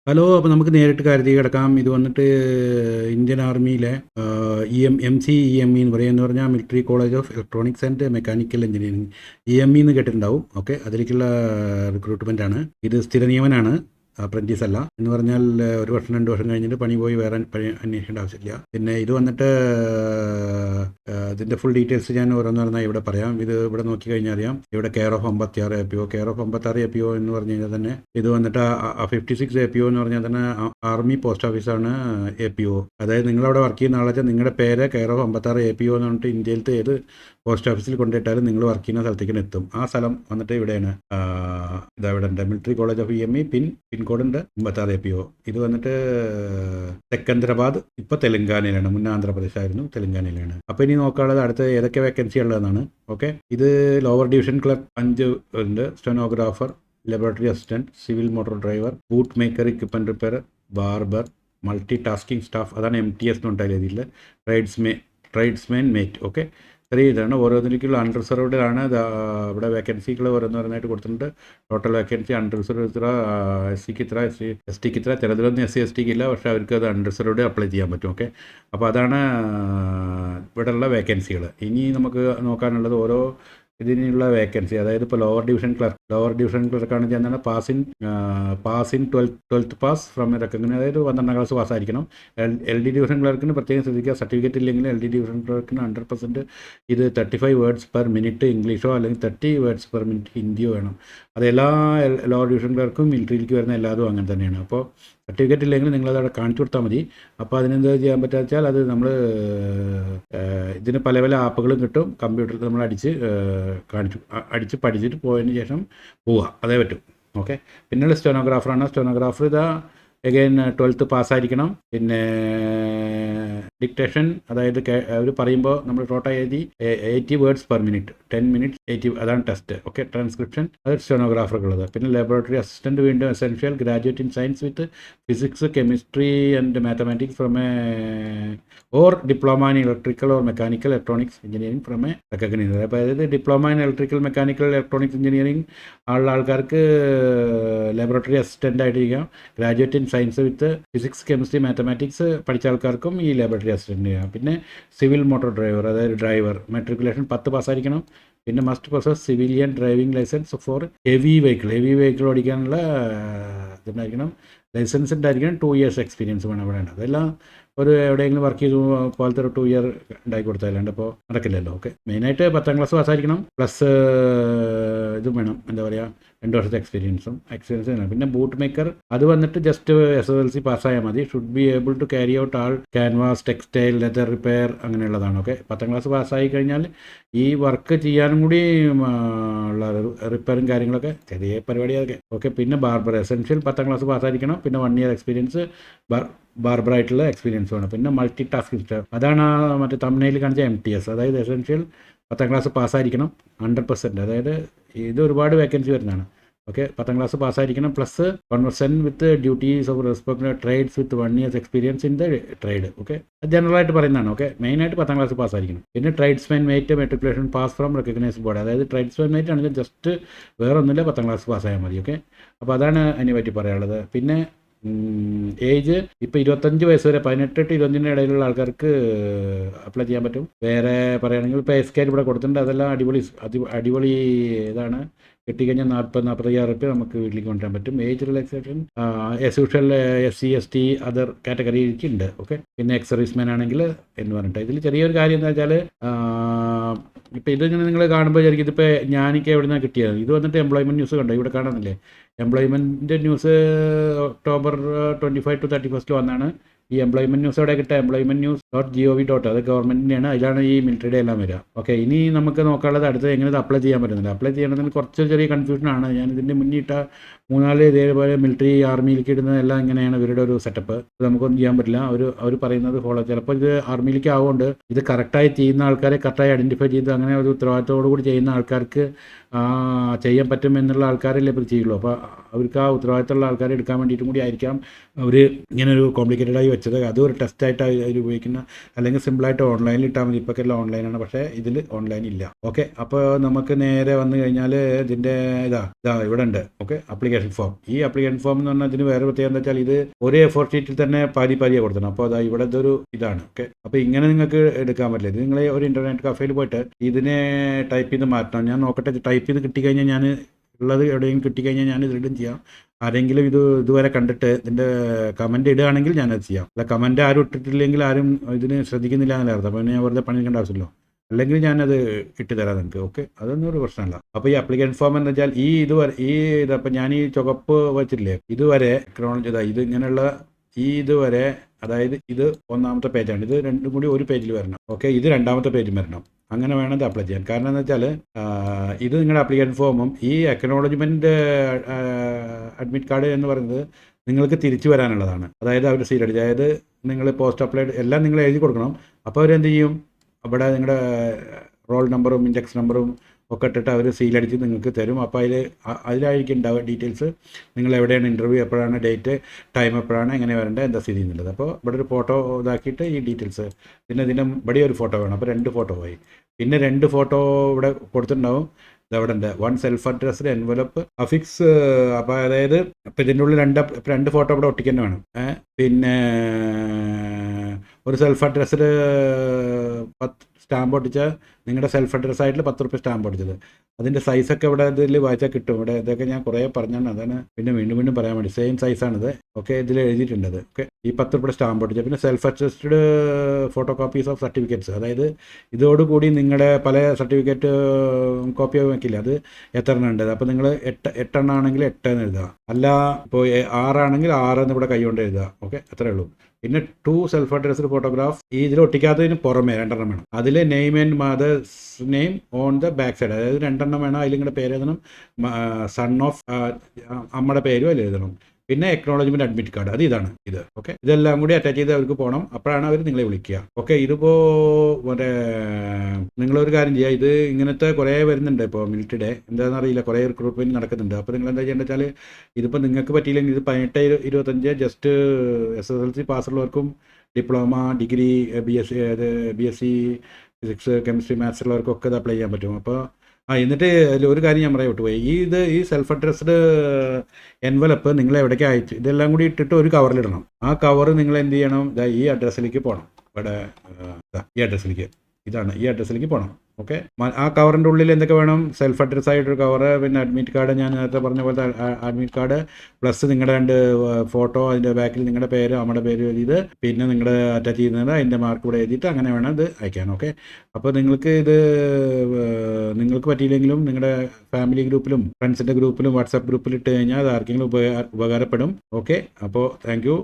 Hello, അപ്പോൾ നമുക്ക് നേരിട്ട് കാര്യത്തിൽ കിടക്കാം. ഇത് വന്നിട്ട് ഇന്ത്യൻ ആർമിയിലെ MCEME എന്ന് പറയുക എന്ന് പറഞ്ഞാൽ military college of electronics and mechanical engineering, EME എന്ന് കേട്ടിട്ടുണ്ടാവും. ഓക്കെ, അതിലേക്കുള്ള റിക്രൂട്ട്മെൻ്റ് ആണ്. ഇത് സ്ഥിര നിയമനാണ്, അപ്രൻറ്റീസ് അല്ല. എന്ന് പറഞ്ഞാൽ 1 വർഷം 2 വർഷം കഴിഞ്ഞിട്ട് പണി പോയി വേറെ പണി അന്വേഷിക്കേണ്ട ആവശ്യമില്ല. പിന്നെ ഇത് വന്നിട്ട് ഇതിൻ്റെ ഫുൾ ഡീറ്റെയിൽസ് ഞാൻ ഓരോന്നോരോന്നായി ഇവിടെ പറയാം. ഇത് ഇവിടെ നോക്കിക്കഴിഞ്ഞാൽ അറിയാം. ഇവിടെ care of 56 APO, care of 56 APO എന്ന് പറഞ്ഞു കഴിഞ്ഞാൽ തന്നെ ഇത് വന്നിട്ട് 56 APO എന്ന് പറഞ്ഞാൽ തന്നെ ആർമി പോസ്റ്റ് ഓഫീസാണ് APO. അതായത് നിങ്ങളവിടെ വർക്ക് ചെയ്യുന്ന ആളാച്ചാൽ നിങ്ങളുടെ പേര് കെയർ ഓഫ് 56 APO എന്ന് പറഞ്ഞിട്ട് ഇന്ത്യയിലത്തെ ഏത് പോസ്റ്റ് ഓഫീസിൽ കൊണ്ടുപോയിട്ടാലും നിങ്ങൾ വർക്ക് ചെയ്യുന്ന സ്ഥലത്തേക്ക് എത്തും. ആ സ്ഥലം വന്നിട്ട് ഇവിടെയാണ്. ഇതാ ഇവിടെ ഉണ്ട്, military college of EME, pincode ഉണ്ട് 56 APO. ഇത് വന്നിട്ട് സെക്കന്ദരാബാദ്, ഇപ്പോൾ തെലങ്കാനയിലാണ്. മുന്നേ ആന്ധ്രാപ്രദേശ്, തെലങ്കാനയിലാണ്. അപ്പോൾ ഇനി നോക്കാനുള്ളത് അടുത്ത ഏതൊക്കെ വേക്കൻസി ഉള്ളതെന്നാണ്. ഓക്കെ, ഇത് ലോവർ ഡിവിഷൻ ക്ലർക്ക് 5 ഉണ്ട്, stenographer, laboratory assistant, civil motor driver, boot maker, equipment repair, barber, multi tasking staff, അതാണ് MTS എന്ന് ഉണ്ടായാലും ഇതിൽ ട്രേഡ്സ്മാൻ മേറ്റ്. ഓക്കെ, ഇത്രയും ഇതാണ്. ഓരോന്നിലേക്കുള്ള അൺറിസർവ്ഡ് ആണ്. ഇവിടെ വേക്കൻസികൾ ഓരോന്നോരോന്നായിട്ട് കൊടുത്തിട്ടുണ്ട്. ടോട്ടൽ വേക്കൻസി അൺറിസർവ്ഡ് ഇത്ര, SCക്ക് ഇത്ര, STക്ക് ഇത്ര. ചിലതിലൊന്നും SC/STക്ക് ഇല്ല, പക്ഷേ അവർക്ക് അത് അൺറിസർവ്ഡ് അപ്ലൈ ചെയ്യാൻ പറ്റും. ഓക്കെ, അപ്പോൾ അതാണ് ഇവിടെയുള്ള വേക്കൻസികൾ. ഇനി നമുക്ക് നോക്കാനുള്ളത് ഓരോ ഇതിനുള്ള വേക്കൻസി. അതായത് ഇപ്പോൾ ലോവർ ഡിവിഷൻ ക്ലർക്കാണെന്ന് ചെന്നാൽ pass in 12th pass from recognise, അതായത് 12ാം ക്ലാസ് പാസ്സായിരിക്കണം. LD ഡിവിഷൻ ക്ലർക്കിന് പ്രത്യേകം ശ്രദ്ധിക്കുക, സർട്ടിഫിക്കറ്റ് ഇല്ലെങ്കിൽ LD ഡിവിഷൻ ക്ലർക്കിന് 100% ഇത് 35 വേർഡ്സ് പെർ മിനിറ്റ് ഇംഗ്ലീഷോ അല്ലെങ്കിൽ 30 വേർഡ്സ് പെർ മിനിറ്റ് ഹിന്ദിയോ വേണം. അത് എല്ലാ ലോവർ ഡിവിഷൻ ക്ലർക്കും മിലിറ്ററിയിലേക്ക് വരുന്ന എല്ലാതും അങ്ങനെ തന്നെയാണ്. അപ്പോൾ സർട്ടിഫിക്കറ്റ് ഇല്ലെങ്കിൽ നിങ്ങളത് അവിടെ കാണിച്ചു കൊടുത്താൽ മതി. അപ്പോൾ അതിനെന്താ ചെയ്യാൻ പറ്റുക വെച്ചാൽ അത് നമ്മൾ ഇതിന് പല പല ആപ്പുകളും കിട്ടും. കമ്പ്യൂട്ടറിൽ നമ്മൾ അടിച്ച് പഠിച്ചിട്ട് പോയതിന് ശേഷം പോവുക, അതേ പറ്റും. ഓക്കെ, പിന്നെയുള്ള സ്റ്റെനോഗ്രാഫറാണ്. സ്റ്റെനോഗ്രാഫർ ഇതാ അഗൈൻ 12th പാസ്സായിരിക്കണം. പിന്നെ ഡിക്റ്റേഷൻ, അതായത് അവർ പറയുമ്പോൾ നമ്മൾ ടോട്ടൽ എഴുതി 80 വേർഡ്സ് പെർ മിനിറ്റ്, 10 മിനിറ്റ്സ് 80, അതാണ് ടെസ്റ്റ്. ഓക്കെ, ട്രാൻസ്ക്രിപ്ഷൻ അത് സ്റ്റെനോഗ്രാഫറുള്ളത്. പിന്നെ ലബോറട്ടറി അസിസ്റ്റന്റ് വീണ്ടും essential, graduate in science with physics, chemistry and mathematics from or diploma in electrical or mechanical electronics engineering from recognise. അപ്പോൾ അതായത് diploma in electrical mechanical electronics engineering ഉള്ള ആൾക്കാർക്ക് laboratory assistant ആയിട്ടിരിക്കാം. Graduate in science with physics, chemistry, mathematics പഠിച്ച ആൾക്കാർക്കും ഈ laboratory assistant ചെയ്യാം. പിന്നെ സിവിൽ മോട്ടോർ ഡ്രൈവർ, അതായത് ഡ്രൈവർ, മെട്രിക്കുലേഷൻ 10 പാസ്സായിരിക്കണം. പിന്നെ must possess civilian driving licence for heavy vehicle ഓടിക്കാനുള്ള ഇതുണ്ടായിരിക്കണം. Licence ഉണ്ടായിരിക്കണം. 2 years എക്സ്പീരിയൻസ് വേണം വേണ്ടത്. അതെല്ലാം ഒരു എവിടെയെങ്കിലും വർക്ക് ചെയ്തു പോലത്തെ ഒരു 2 year ഉണ്ടാക്കി കൊടുത്താലുണ്ട്. അപ്പോൾ നടക്കില്ലല്ലോ. ഓക്കെ, മെയിനായിട്ട് 10ാം ക്ലാസ് പാസ്സായിരിക്കണം, പ്ലസ് ഇതും വേണം, എന്താ പറയുക, 2 വർഷത്തെ എക്സ്പീരിയൻസ് വേണം. പിന്നെ ബൂട്ട് മേക്കർ അത് വന്നിട്ട് ജസ്റ്റ് SSLC പാസ്സായാൽ മതി. Should be able to carry out all canvas, textile, leather repair അങ്ങനെയുള്ളതാണ്. ഓക്കെ, 10ാം ക്ലാസ് പാസ്സായി കഴിഞ്ഞാൽ ഈ വർക്ക് ചെയ്യാനും കൂടി ഉള്ള റിപ്പയറും കാര്യങ്ങളൊക്കെ ചെറിയ പരിപാടി അതൊക്കെ. ഓക്കെ, പിന്നെ ബാർബർ എസെൻഷ്യൽ 10ാം ക്ലാസ് പാസ്സായിരിക്കണം. പിന്നെ 1 year എക്സ്പീരിയൻസ്, ബാർബറായിട്ടുള്ള എക്സ്പീരിയൻസ് വേണം. പിന്നെ മൾട്ടി ടാസ്കിംഗ് സ്റ്റാഫ്, അതാണ് മറ്റേ തംബ്നെയിൽ കാണിച്ച MTS. അതായത് എസെൻഷ്യൽ 10ാം ക്ലാസ് പാസ്സായിരിക്കണം 100%. അതായത് ഇത് ഒരുപാട് വേക്കൻസി വരുന്നതാണ്. ഓക്കെ, 10ാം ക്ലാസ് പാസ്സായിരിക്കണം, plus conversion with duties of respect trades with 1 year experience in the trade. Okay, ജനറലായിട്ട് പറയുന്നതാണ്. ഓക്കെ, മെയിനായിട്ട് 10ാം ക്ലാസ് പാസ്സായിരിക്കണം. പിന്നെ tradesman mate, matriculation pass from recognised board, അതായത് ട്രേഡ്സ്മാൻ മേറ്റ് ആണെങ്കിൽ ജസ്റ്റ് വേറെ ഒന്നുമില്ല, 10ാം ക്ലാസ് പാസ്സായാൽ മതി. ഓക്കെ, അപ്പോൾ അതാണ് അതിനെ പറ്റി പറയാനുള്ളത്. പിന്നെ ഏജ് ഇപ്പോൾ 25 വയസ്സ് വരെ, 18 to 25 ഇടയിലുള്ള ആൾക്കാർക്ക് അപ്ലൈ ചെയ്യാൻ പറ്റും. വേറെ പറയുകയാണെങ്കിൽ ഇപ്പോൾ SK ഇവിടെ കൊടുത്തിട്ടുണ്ട്. അതെല്ലാം അടിപൊളി ഇതാണ്. കിട്ടിക്കഴിഞ്ഞാൽ 40-45 റുപ്യ നമുക്ക് വീട്ടിലേക്ക് കൊണ്ടുവരാൻ പറ്റും. Age relaxation as usual SC ST other കാറ്റഗറിക്ക് ഉണ്ട്. ഓക്കെ, പിന്നെ എക്സ് സർവീസ്മാൻ ആണെങ്കിൽ എന്ന് പറഞ്ഞിട്ട് ഇതിൽ ചെറിയൊരു കാര്യം എന്താ വെച്ചാൽ, ഇപ്പോൾ ഇതിങ്ങനെ നിങ്ങൾ കാണുമ്പോൾ വിചാരിക്കും ഇതിപ്പോൾ ഞാനിക്ക് എവിടെ നിന്നാണ് കിട്ടിയത്. ഇത് വന്നിട്ട് എംപ്ലോയ്മെൻറ്റ് ന്യൂസ് കണ്ടോ, ഇവിടെ കാണുന്നില്ലേ? എംപ്ലോയ്മെൻറ്റ് ന്യൂസ് October 25 to 31 വന്നാണ്. ഈ എംപ്ലോയ്മെൻറ്റ് ന്യൂസ് എവിടെ കിട്ടുക? employmentnews.gov. അത് ഗവൺമെൻറ്റിൻ്റെയാണ്. അതിലാണ് ഈ മിലിറ്ററിയുടെ എല്ലാം വരിക. ഓക്കെ, ഇനി നമുക്ക് നോക്കാനുള്ളത് അടുത്ത് എങ്ങനെ ഇത് അപ്ലൈ ചെയ്യാൻ പറ്റുന്നില്ല. അപ്ലൈ ചെയ്യണമെങ്കിൽ കുറച്ച് ചെറിയ കൺഫ്യൂഷനാണ്. ഞാൻ ഇതിൻ്റെ മുന്നിട്ട 3-4 ഇതേപോലെ മിലിറ്ററി ആർമിയിലേക്ക് ഇടുന്നതെല്ലാം ഇങ്ങനെയാണ് ഇവരുടെ ഒരു സെറ്റപ്പ്. നമുക്കൊന്നും ചെയ്യാൻ പറ്റില്ല. അവർ പറയുന്നത് ഫോളോ. ചിലപ്പോൾ ഇത് ആർമിയിലേക്ക് ആവുകൊണ്ട് ഇത് കറക്റ്റായി ചെയ്യുന്ന ആൾക്കാരെ കറക്റ്റായി ഐഡൻറ്റിഫൈ ചെയ്ത് അങ്ങനെ ഒരു ഉത്തരവാദിത്തോടു കൂടി ചെയ്യുന്ന ആൾക്കാർക്ക് ചെയ്യാൻ പറ്റും എന്നുള്ള ആൾക്കാരല്ലേ ഇപ്പോൾ ചെയ്യുള്ളൂ. അപ്പോൾ അവർക്ക് ആ ഉത്തരവാദിത്തമുള്ള ആൾക്കാരെ എടുക്കാൻ വേണ്ടിയിട്ടും കൂടി ആയിരിക്കാം അവർ ഇങ്ങനെ ഒരു കോംപ്ലിക്കേറ്റഡായി വെച്ചത്. അതും ഒരു ടെസ്റ്റായിട്ട് അവർ ഉപയോഗിക്കുന്ന, അല്ലെങ്കിൽ സിമ്പിളായിട്ട് ഓൺലൈനിൽ ഇട്ടാൽ മതി. ഇപ്പോൾ എല്ലാം ഓൺലൈനാണ്, പക്ഷേ ഇതിൽ ഓൺലൈൻ ഇല്ല. ഓക്കെ, അപ്പോൾ നമുക്ക് നേരെ വന്നു കഴിഞ്ഞാൽ ഇതിൻ്റെ ഇതാ ഇവിടെ ഉണ്ട്. Okay, application application form. ഈ ആപ്ലിക്കേഷൻ ഫോം എന്ന് പറഞ്ഞാൽ ഇതിന് വേറെ പ്രത്യേകത എന്താ വെച്ചാൽ ഇത് ഒരേ A4 ഷീറ്റിൽ തന്നെ പാതിയെ കൊടുക്കണം. അപ്പോൾ അതാ ഇവിടെ ഇതൊരു ഇതാണ്. ഓക്കെ, അപ്പോൾ ഇങ്ങനെ നിങ്ങൾക്ക് എടുക്കാൻ പറ്റില്ല. ഇത് നിങ്ങൾ ഒരു ഇൻ്റർനെറ്റ് കഫേയിൽ പോയിട്ട് ഇതിനെ ടൈപ്പ് ചെയ്ത് മാറ്റണം. ഞാൻ നോക്കട്ടെ, ടൈപ്പ് ചെയ്ത് കിട്ടിക്കഴിഞ്ഞാൽ ഞാൻ ഉള്ളത് എവിടെയെങ്കിലും കിട്ടിക്കഴിഞ്ഞാൽ ഞാൻ ഇത് ഇടും ചെയ്യാം. ആരെങ്കിലും ഇതുവരെ കണ്ടിട്ട് ഇതിൻ്റെ കമൻറ്റ് ഇടുകയാണെങ്കിൽ ഞാനത് ചെയ്യാം. അല്ല, കമൻറ്റ് ആരും ഇട്ടിട്ടില്ലെങ്കിൽ ആരും ഇതിന് ശ്രദ്ധിക്കുന്നില്ല എന്നല്ല അർത്ഥം. അപ്പോൾ ഞാൻ വെറുതെ പണിയെടുക്കേണ്ട ആവശ്യമില്ലല്ലോ. അല്ലെങ്കിൽ ഞാനത് ഇട്ടുതരാം നിങ്ങൾക്ക്. ഓക്കെ, അതൊന്നും ഒരു പ്രശ്നമല്ല. അപ്പോൾ ഈ ആപ്ലിക്കേഷൻ ഫോം എന്ന് വെച്ചാൽ ഇതപ്പോൾ ഞാൻ ഈ ചുവപ്പ് വെച്ചിട്ടില്ലേ, ഇതുവരെ ക്രോണോളജി ഇത് ഇങ്ങനെയുള്ള ഇതുവരെ, അതായത് ഇത് ഒന്നാമത്തെ പേജാണ്. ഇത് രണ്ടും കൂടി ഒരു പേജിൽ വരണം. ഓക്കെ, ഇത് രണ്ടാമത്തെ പേജിൽ വരണം. അങ്ങനെ വേണം ഇത് അപ്ലൈ ചെയ്യാൻ. കാരണം എന്താ വെച്ചാൽ ഇത് നിങ്ങളുടെ ആപ്ലിക്കേഷൻ ഫോമും ഈ അക്നോളജ്മെൻറ്റ് അഡ്മിറ്റ് കാർഡ് എന്ന് പറയുന്നത് നിങ്ങൾക്ക് തിരിച്ചു വരാനുള്ളതാണ്. അതായത് അവർ സീലടിച്ച്, അതായത് നിങ്ങൾ പോസ്റ്റ് അപ്ലൈഡ് എല്ലാം നിങ്ങൾ എഴുതി കൊടുക്കണം. അപ്പോൾ അവരെന്ത് ചെയ്യും, അവിടെ നിങ്ങളുടെ റോൾ നമ്പറും ഇൻഡെക്സ് നമ്പറും ഒക്കെ ഇട്ടിട്ട് അവർ സീലടിച്ച് നിങ്ങൾക്ക് തരും. അപ്പോൾ അതിലായിരിക്കും ഉണ്ടാവുക ഡീറ്റെയിൽസ്, നിങ്ങൾ എവിടെയാണ് ഇൻ്റർവ്യൂ, എപ്പോഴാണ് ഡേറ്റ്, ടൈം എപ്പോഴാണ്, എങ്ങനെ വരേണ്ടത്, എന്താ സ്ഥിതി എന്നുള്ളത്. അപ്പോൾ ഇവിടെ ഒരു ഫോട്ടോ ഇതാക്കിയിട്ട് ഈ ഡീറ്റെയിൽസ്, പിന്നെ ഇവിടെ ഒരു ഫോട്ടോ വേണം. അപ്പോൾ 2 ഫോട്ടോ ആയി. പിന്നെ 2 ഫോട്ടോ ഇവിടെ കൊടുത്തിട്ടുണ്ടാവും. ഇതവിടെ ഉണ്ട്, 1 സെൽഫ് അഡ്രസ്ഡ് എൻവലപ്പ് അഫിക്സ്. അപ്പോൾ അതായത് അപ്പോൾ ഇതിൻ്റെ ഉള്ളിൽ 2 ഫോട്ടോ ഇവിടെ ഒട്ടിക്കാൻ വേണം. പിന്നെ ഒരു സെൽഫ് അഡ്രസ്ഡ് 10 സ്റ്റാമ്പ് ഒട്ടിച്ചാൽ നിങ്ങളുടെ സെൽഫ് അഡ്രസ് ആയിട്ട് 10 റുപ്യ സ്റ്റാമ്പ് ഒട്ടിച്ചത്. അതിൻ്റെ സൈസൊക്കെ ഇവിടെ ഇതിൽ വായിച്ചാൽ കിട്ടും. ഇവിടെ ഇതൊക്കെ ഞാൻ കുറേ പറഞ്ഞാണ്, അതാണ് പിന്നെ വീണ്ടും പറയാൻ വേണ്ടി. സെയിം സൈസാണിത്. ഓക്കെ, ഇതിൽ എഴുതിയിട്ടുണ്ട്. ഓക്കെ, ഈ 10 റുപ്യ സ്റ്റാമ്പ് ഒട്ടിച്ച. പിന്നെ self attested photo copies of certificates, അതായത് ഇതോടുകൂടി നിങ്ങളുടെ പല സർട്ടിഫിക്കറ്റ് കോപ്പി വയ്ക്കില്ല, അത് എത്ര എണ്ണം ഉണ്ട്. അപ്പോൾ നിങ്ങൾ 8 എണ്ണം ആണെങ്കിൽ 8 എന്ന് എഴുതുക. അല്ല, ഇപ്പോൾ 6 ആണെങ്കിൽ 6 എന്ന് ഇവിടെ കൈ കൊണ്ട് എഴുതുക. ഓക്കെ, അത്രേ ഉള്ളൂ. പിന്നെ 2 സെൽഫ് അഡ്രസ്ഡ് ഫോട്ടോഗ്രാഫ്, ഈ ഇതിൽ ഒട്ടിക്കാത്തതിന് പുറമേ 2 എണ്ണം വേണം. അതിൽ name and mothers name on the back side, അതായത് 2 എണ്ണം വേണം. അതിൽ നിങ്ങളുടെ പേര് എഴുതണം, സൺ ഓഫ് അമ്മയുടെ പേരും അതിൽ എഴുതണം. പിന്നെ എക്നോളജ്മെൻറ്റ് അഡ്മിറ്റ് കാർഡ്, ഇതാണ് ഇത്. ഓക്കെ, ഇതെല്ലാം കൂടി അറ്റാച്ച് ചെയ്ത് അവർക്ക് പോകണം. അപ്പോഴാണ് അവർ നിങ്ങളെ വിളിക്കുക. ഓക്കെ, ഇതിപ്പോൾ മറ്റേ നിങ്ങളൊരു കാര്യം ചെയ്യുക, ഇത് ഇങ്ങനത്തെ കുറേ വരുന്നുണ്ട്. ഇപ്പോൾ മിലിറ്ററി ഡേ എന്താണെന്ന് അറിയില്ല, കുറേ റിക്രൂട്ട്മെൻറ്റ് നടക്കുന്നുണ്ട്. അപ്പോൾ നിങ്ങൾ എന്താ ചെയ്യേണ്ടത് വെച്ചാൽ, ഇതിപ്പോൾ നിങ്ങൾക്ക് പറ്റിയില്ലെങ്കിൽ ഇത് 18-25 ജസ്റ്റ് SSLC പാസ്സുള്ളവർക്കും diploma, degree, BSc physics, chemistry, maths ഉള്ളവർക്കൊക്കെ ഇത് അപ്ലൈ ചെയ്യാൻ പറ്റും. അപ്പോൾ എന്നിട്ട് ഒരു കാര്യം ഞാൻ പറയാൻ വിട്ടുപോയി. ഈ സെൽഫ് അഡ്രസ്ഡ് എൻവലപ്പ് നിങ്ങൾ എവിടേക്ക് അയച്ചു, ഇതെല്ലാം കൂടി ഇട്ടിട്ട് ഒരു കവറിലിടണം. ആ കവർ നിങ്ങൾ എന്ത് ചെയ്യണം, ഈ അഡ്രസ്സിലേക്ക് പോകണം. ഇവിടെ ഈ അഡ്രസ്സിലേക്ക്, ഇതാണ് ഈ അഡ്രസ്സിലേക്ക് പോകണം. ഓക്കെ, ആ കവറിൻ്റെ ഉള്ളിൽ എന്തൊക്കെ വേണം, സെൽഫ് അഡ്രസ് ആയിട്ടൊരു കവറ്, പിന്നെ അഡ്മിറ്റ് കാർഡ്, ഞാൻ നേരത്തെ പറഞ്ഞ പോലത്തെ അഡ്മിറ്റ് കാർഡ്, പ്ലസ് നിങ്ങളുടെ 2 ഫോട്ടോ, അതിൻ്റെ ബാക്കിൽ നിങ്ങളുടെ പേര്, അമ്മയുടെ പേര് എഴുതിയത്, പിന്നെ നിങ്ങളുടെ അറ്റാച്ച് ചെയ്യുന്നത് അതിൻ്റെ മാർക്ക് കൂടെ എഴുതിയിട്ട് അങ്ങനെ വേണം ഇത് അയക്കാൻ. ഓക്കെ, അപ്പോൾ നിങ്ങൾക്ക് പറ്റിയില്ലെങ്കിലും നിങ്ങളുടെ ഫാമിലി ഗ്രൂപ്പിലും ഫ്രണ്ട്സിൻ്റെ ഗ്രൂപ്പിലും വാട്സാപ്പ് ഗ്രൂപ്പിൽ ഇട്ട് കഴിഞ്ഞാൽ അത് ആർക്കെങ്കിലും ഉപകാരപ്പെടും. ഓക്കെ, അപ്പോൾ താങ്ക് യു.